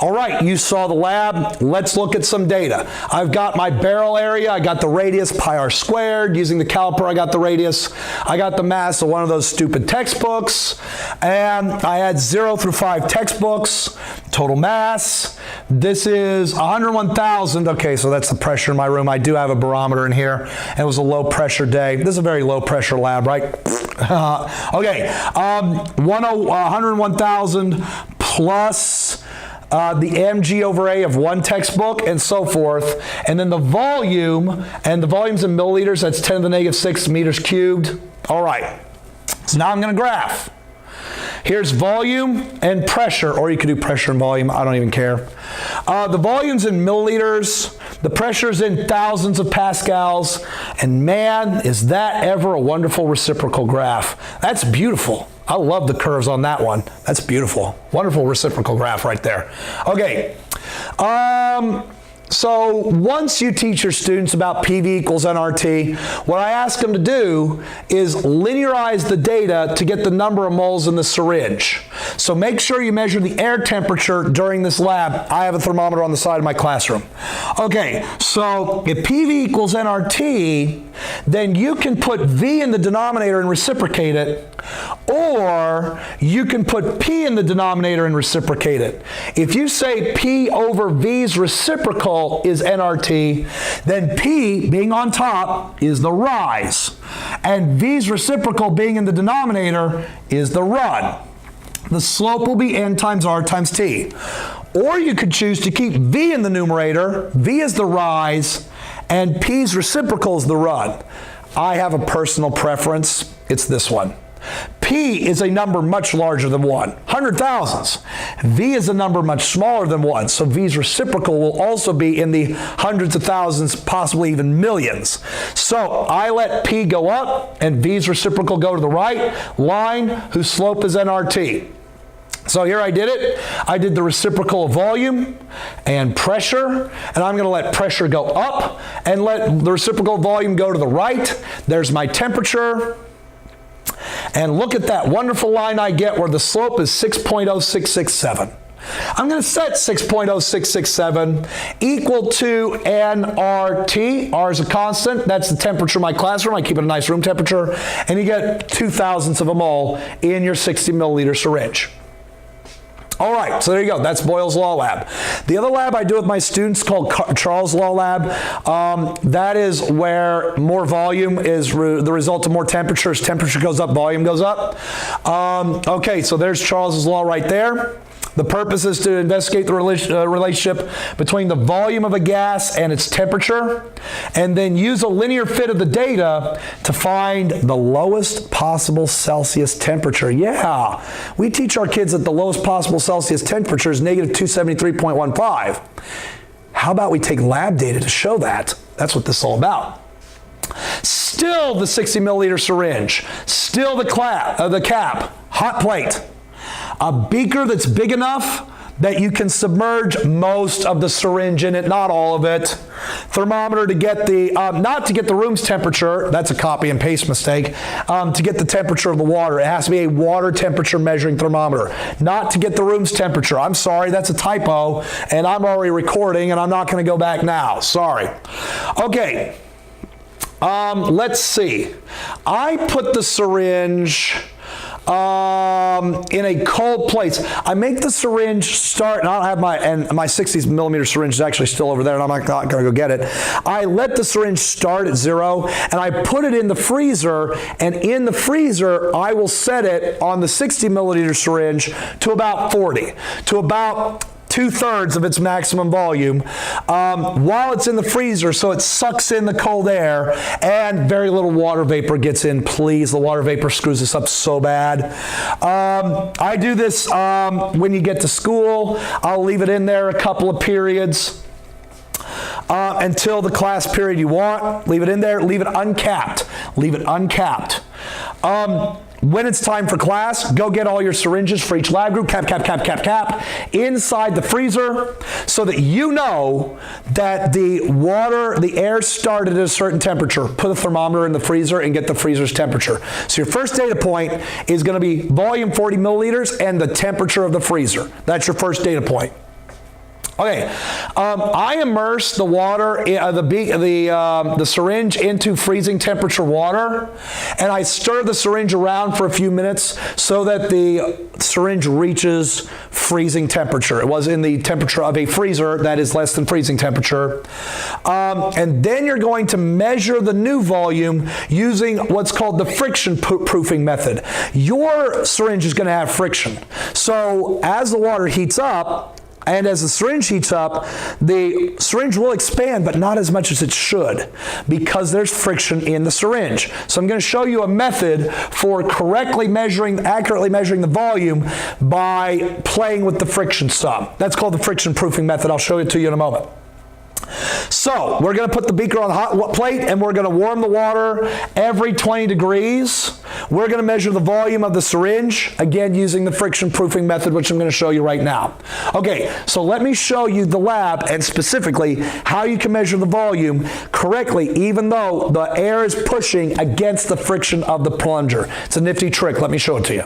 All right, you saw the lab. Let's look at some data. I've got my barrel area. I got the radius, pi r squared. Using the caliper, I got the radius. I got the mass of one of those stupid textbooks. And I had 0 through 5 textbooks. Total mass. This is 101,000. Okay, so that's the pressure in my room. I do have a barometer in here. And it was a low pressure day. This is a very low pressure lab, right? Okay, 101,000 plus the mg over A of one textbook and so forth, and then the volume, and the volume's in milliliters, that's 10 to the negative 6 meters cubed. All right, so now I'm going to graph. Here's volume and pressure, or you could do pressure and volume, I don't even care. The volume's in milliliters, the pressure's in thousands of pascals, and man, is that ever a wonderful reciprocal graph. That's beautiful. I love the curves on that one. That's beautiful. Wonderful reciprocal graph right there. Okay. So once you teach your students about PV equals nRT, what I ask them to do is linearize the data to get the number of moles in the syringe. So make sure you measure the air temperature during this lab. I have a thermometer on the side of my classroom. Okay, so if PV equals nRT, then you can put V in the denominator and reciprocate it, or you can put P in the denominator and reciprocate it. If you say P over V's reciprocal is nRT, then P, being on top, is the rise. And V's reciprocal, being in the denominator, is the run. The slope will be N times R times T. Or you could choose to keep V in the numerator, V is the rise, and P's reciprocal is the run. I have a personal preference. It's this one. P is a number much larger than 1, 100,000s. V is a number much smaller than 1, so V's reciprocal will also be in the hundreds of thousands, possibly even millions. So I let P go up and V's reciprocal go to the right, line whose slope is nRT. So here I did it. I did the reciprocal of volume and pressure, and I'm going to let pressure go up and let the reciprocal of volume go to the right. There's my temperature. And look at that wonderful line I get where the slope is 6.0667. I'm going to set 6.0667 equal to nRT. R is a constant. That's the temperature of my classroom. I keep it a nice room temperature. And you get 0.02 of a mole in your 60 milliliter syringe. All right, so there you go. That's Boyle's Law Lab. The other lab I do with my students called Charles' Law Lab. That is where more volume is the result of more temperature. As temperature goes up, volume goes up. Okay, so there's Charles' Law right there. The purpose is to investigate the relationship between the volume of a gas and its temperature, and then use a linear fit of the data to find the lowest possible Celsius temperature. Yeah, we teach our kids that the lowest possible Celsius temperature is negative 273.15. How about we take lab data to show that? That's what this is all about. Still the 60 milliliter syringe, still the cap, hot plate. A beaker that's big enough that you can submerge most of the syringe in it, not all of it. Thermometer to get the, not to get the room's temperature, that's a copy and paste mistake, to get the temperature of the water. It has to be a water temperature measuring thermometer, not to get the room's temperature. I'm sorry, that's a typo, and I'm already recording, and I'm not going to go back now. Sorry. Okay, let's see. I put the syringe in a cold place. I make the syringe start, and I don't have my 60 millimeter syringe is actually still over there, and I'm not going to go get it. I let the syringe start at 0, and I put it in the freezer, and in the freezer, I will set it on the 60 milliliter syringe to about 40, to about 2/3 of its maximum volume while it's in the freezer, so it sucks in the cold air and very little water vapor gets in. Please, the water vapor screws this up so bad. I do this when you get to school. I'll leave it in there a couple of periods until the class period you want. Leave it in there. Leave it uncapped. Leave it uncapped. When it's time for class, go get all your syringes for each lab group, cap, inside the freezer so that you know that the air started at a certain temperature. Put a thermometer in the freezer and get the freezer's temperature. So your first data point is going to be volume 40 milliliters and the temperature of the freezer. That's your first data point. Okay, I immerse the water, the syringe into freezing temperature water, and I stir the syringe around for a few minutes so that the syringe reaches freezing temperature. It was in the temperature of a freezer that is less than freezing temperature. And then you're going to measure the new volume using what's called the friction proofing method. Your syringe is going to have friction. So as the water heats up, and as the syringe heats up, the syringe will expand, but not as much as it should because there's friction in the syringe. So I'm going to show you a method for accurately measuring the volume by playing with the friction sum. That's called the friction proofing method. I'll show it to you in a moment. So we're going to put the beaker on the hot plate and we're going to warm the water every 20 degrees. We're going to measure the volume of the syringe, again using the friction proofing method, which I'm going to show you right now. Okay, so let me show you the lab and specifically how you can measure the volume correctly even though the air is pushing against the friction of the plunger. It's a nifty trick. Let me show it to you.